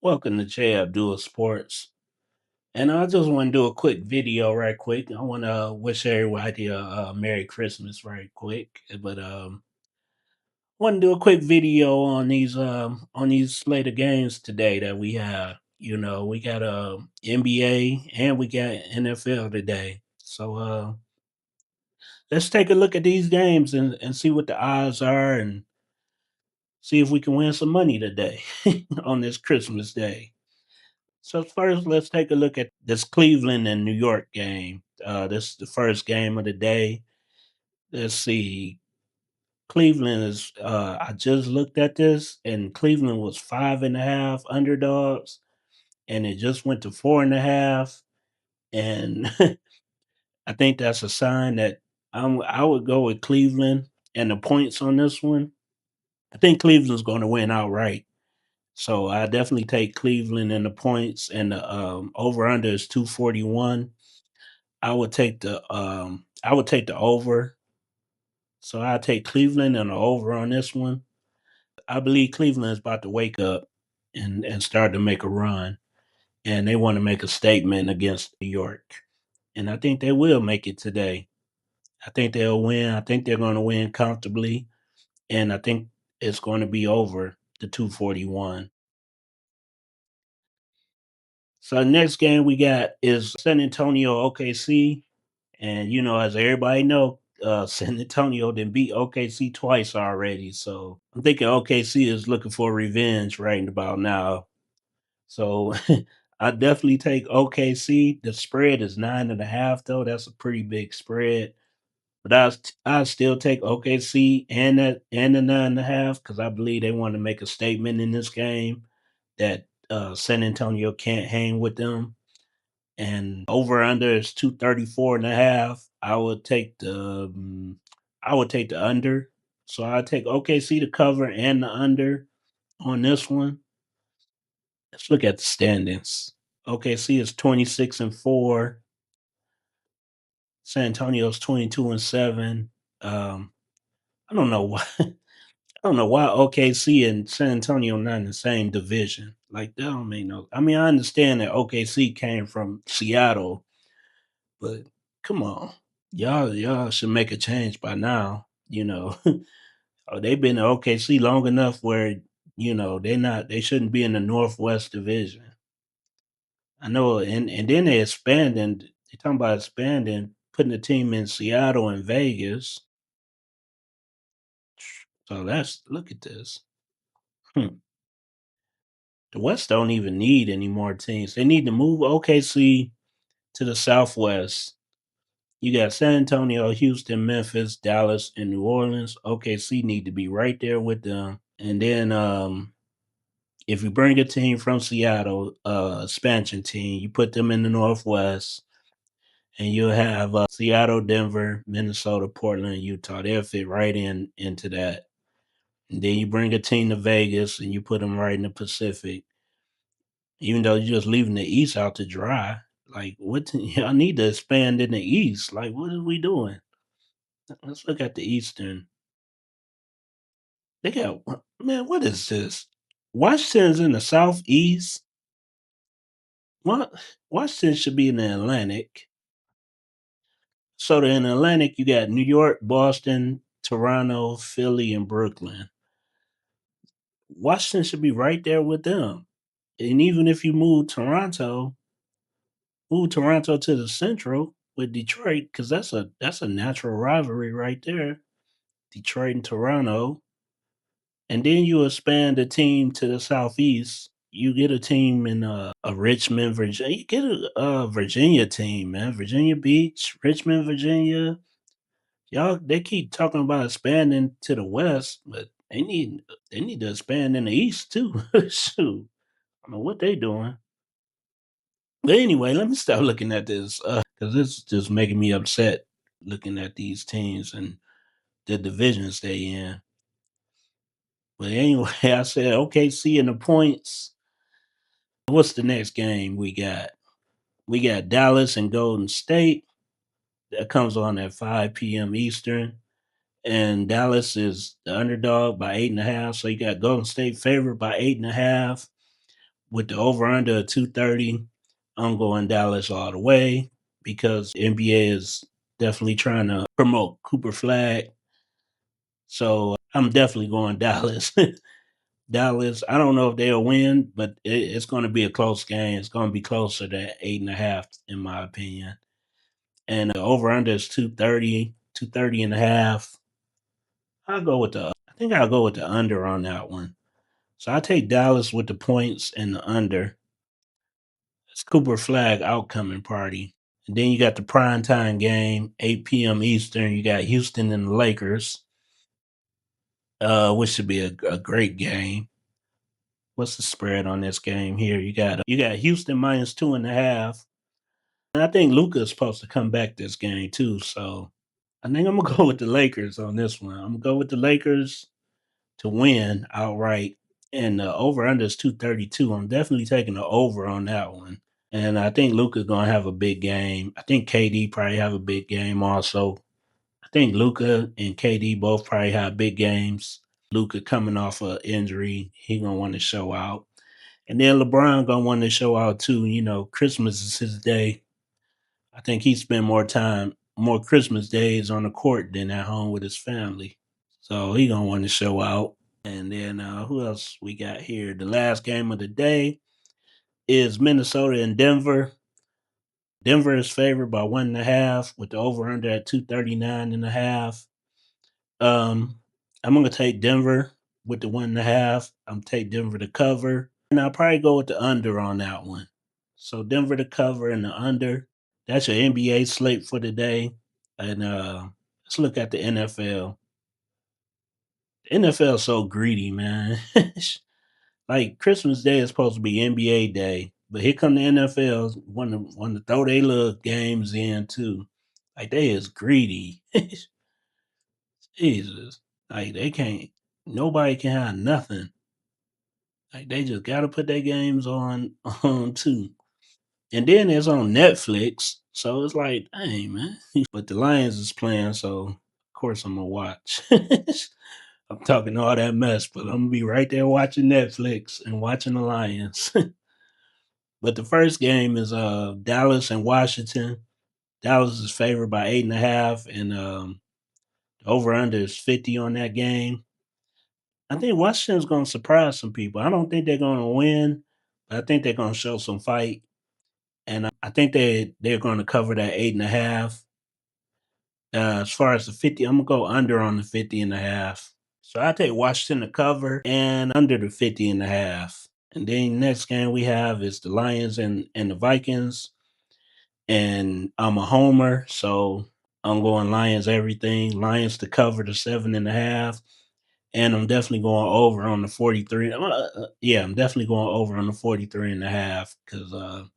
Welcome to J-Abdul Sports. And I just want to do a quick video right quick. I want to wish everybody a Merry Christmas right quick. But want to do a quick video on these slate of games today that we have. We got NBA and we got NFL today. So let's take a look at these games and see what the odds are and see if we can win some money today on this Christmas day. So first, let's take a look at this Cleveland and New York game. This is the first game of the day. Let's see. Cleveland is. I just looked at this, and Cleveland was 5.5 underdogs, and it just went to 4.5. And I think that's a sign that I would go with Cleveland and the points on this one. I think Cleveland's going to win outright. So I definitely take Cleveland and the points, and the over under is 241. I would take the over. So I take Cleveland and the over on this one. I believe Cleveland is about to wake up and start to make a run. And they want to make a statement against New York. And I think they will make it today. I think they'll win. I think they're going to win comfortably. And I think it's going to be over the 241. So the next game we got is San Antonio OKC. And as everybody know, San Antonio did beat OKC twice already. So I'm thinking OKC is looking for revenge right about now. So I definitely take OKC. The spread is 9.5 though. That's a pretty big spread. But I still take OKC and the 9.5 because I believe they want to make a statement in this game that San Antonio can't hang with them, and over under is 234.5. I would take the under. So I take OKC to cover and the under on this one. Let's look at the standings. OKC is 26-4. San Antonio's 22-7. I don't know why I don't know why OKC and San Antonio not in the same division. Like that don't make no. I mean, I understand that OKC came from Seattle, but come on. Y'all should make a change by now. Oh, they've been in OKC long enough where they shouldn't be in the Northwest Division. I know, and then they expanding. They talking about expanding, putting the team in Seattle and Vegas. So that's look at this. Hmm. The West don't even need any more teams. They need to move OKC to the Southwest. You got San Antonio, Houston, Memphis, Dallas, and New Orleans. OKC need to be right there with them. And then if you bring a team from Seattle, expansion team, you put them in the Northwest, and you'll have Seattle, Denver, Minnesota, Portland, Utah. They'll fit right into that. And then you bring a team to Vegas, and you put them right in the Pacific. Even though you're just leaving the East out to dry, like I need to expand in the East. Like what are we doing? Let's look at the Eastern. They got man. What is this? Washington's in the Southeast. What? Washington should be in the Atlantic. So in the Atlantic, you got New York, Boston, Toronto, Philly, and Brooklyn. Washington should be right there with them. And even if you move Toronto to the Central with Detroit, because that's a natural rivalry right there. Detroit and Toronto. And then you expand the team to the Southeast. You get a team in a Richmond, Virginia. You get a Virginia team, man. Virginia Beach, Richmond, Virginia. Y'all, they keep talking about expanding to the West, but they need to expand in the East too. Shoot, I don't know what they doing. But anyway, let me stop looking at this because this is just making me upset looking at these teams and the divisions they in. But anyway, I said OKC in the points. What's the next game we got? We got Dallas and Golden State. That comes on at 5 p.m. Eastern. And Dallas is the underdog by 8.5. So you got Golden State favored by 8.5. with the over under 230, I'm going Dallas all the way because NBA is definitely trying to promote Cooper Flag. So I'm definitely going Dallas. Dallas, I don't know if they'll win, but it's going to be a close game. It's going to be closer than 8.5, in my opinion. And over under is 230, 230 and a half. I think I'll go with the under on that one. So I take Dallas with the points and the under. It's Cooper Flag outcoming party. And then you got the primetime game, 8 p.m. Eastern. You got Houston and the Lakers, which should be a great game. What's the spread on this game here? You got Houston minus 2.5. And I think Luca is supposed to come back this game too. So I think I'm gonna go with the Lakers on this one. I'm gonna go with the Lakers to win outright. And the over under is 232. I'm definitely taking the over on that one. And I think Luca's gonna have a big game. I think KD probably have a big game also. I think Luca and KD both probably have big games. Luca coming off a injury, he gonna want to show out. And then LeBron gonna want to show out too. Christmas is his day. I think he spent more Christmas days on the court than at home with his family. So he gonna want to show out. And then who else we got here? The last game of the day is Minnesota and Denver. Denver is favored by 1.5 with the over under at 239.5. I'm gonna take Denver with the 1.5. I'm take Denver to cover. And I'll probably go with the under on that one. So Denver to cover and the under. That's your NBA slate for the day. And let's look at the NFL. The NFL is so greedy, man. Like Christmas Day is supposed to be NBA Day, but here come the NFL want to throw their little games in too. Like they is greedy. Jesus, like they can't. Nobody can have nothing. Like they just got to put their games on on too, and then it's on Netflix. So it's like, dang man. But the Lions is playing, so of course I'm gonna watch. I'm talking all that mess, but I'm gonna be right there watching Netflix and watching the Lions. But the first game is Dallas and Washington. Dallas is favored by 8.5, and the over under is 50 on that game. I think Washington's going to surprise some people. I don't think they're going to win, but I think they're going to show some fight, and I think they're going to cover that 8.5. As far as the 50, I'm gonna go under on the 50.5. So I take Washington to cover and under the 50.5. And then next game we have is the Lions and the Vikings. And I'm a homer, so I'm going Lions everything. Lions to cover the 7.5. And I'm definitely going over on the 43. Yeah, I'm definitely going over on the 43.5 because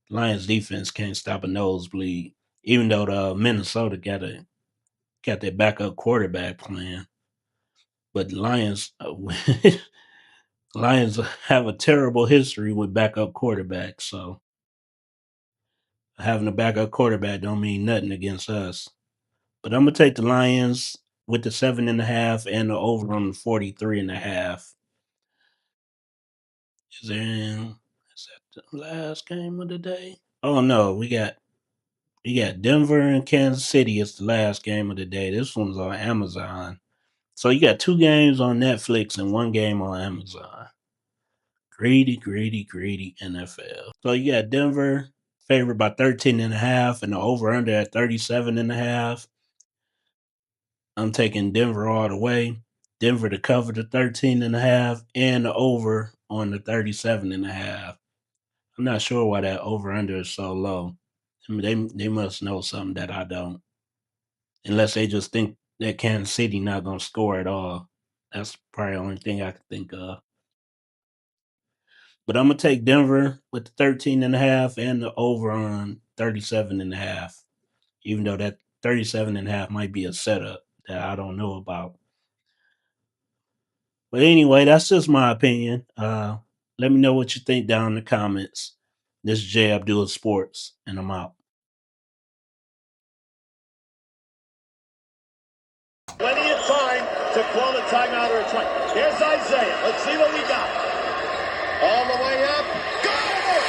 Lions defense can't stop a nosebleed. Even though the Minnesota got their backup quarterback playing, but Lions Lions have a terrible history with backup quarterbacks. So having a backup quarterback don't mean nothing against us. But I'm gonna take the Lions with the 7.5 and the over on the 43.5. Is that the last game of the day? Oh no, we got Denver and Kansas City. It's the last game of the day. This one's on Amazon. So you got two games on Netflix and one game on Amazon. Greedy, greedy, greedy NFL. So you got Denver favored by 13.5 and the over under at 37.5. I'm taking Denver all the way. Denver to cover the 13.5 and the over on the 37.5. I'm not sure why that over under is so low. I mean, they must know something that I don't. Unless they just think that Kansas City not gonna score at all. That's probably the only thing I can think of. But I'm gonna take Denver with the 13.5 and the over on 37.5. Even though that 37.5 might be a setup that I don't know about. But anyway, that's just my opinion. Let me know what you think down in the comments. This is J-Abdul Sports, and I'm out. Plenty of time to call a timeout or a try. Here's Isaiah. Let's see what we got. All the way up. Got it!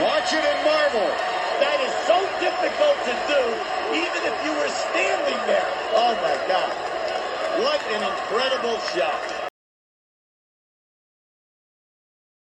Watch it and marvel. That is so difficult to do, even if you were standing there. Oh, my God. What an incredible shot.